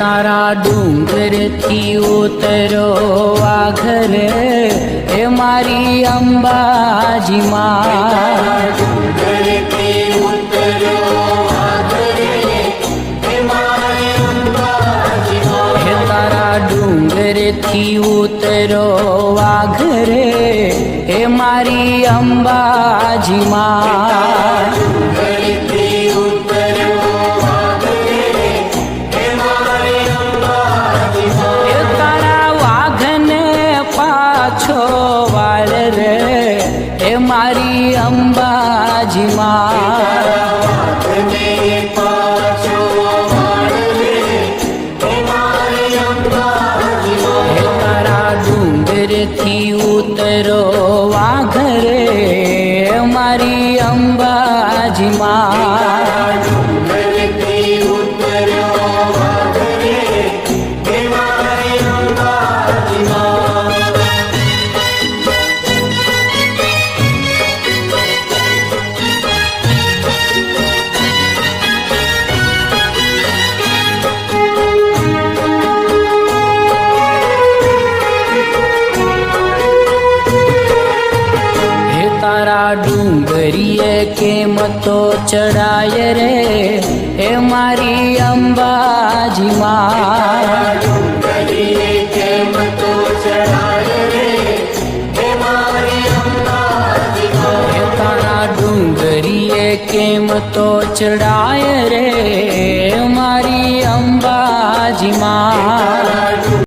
તારા ડુંગરથી ઉતરો આ ઘરે એ મારી અંબાજી માં ડુંગરથી ઉતરો આ ઘરે એ મારી અંબાજી માં હે તારા ડુંગરથી ઉતરો આ ઘરે એ મારી અંબાજી માં ડુંગરથી ઉતરો આ ઘરે એ મારી અંબાજી માં એ તારા વાઘને પાછો વાળ રે એ મારી અંબાજી માં વાઘને પાછો વાળ રે એ મારી અંબાજી માં હે તારા ડુંગરથી ઉતરો વાઘ રે એ મારી અંબાજી માં ડુંગરથી ઉતરો આ ઘરે એ મારી અંબાજી માં હે તારા ડુંગરીએ કેમ તો ચડાય રે એ મારી અંબાજી માં ડુંગરીએ કેમ તો ચડાય રે એ મારી અંબાજી માં હે તારા ડુંગરીએ કેમ તો ચડાય રે એ મારી અંબાજી માં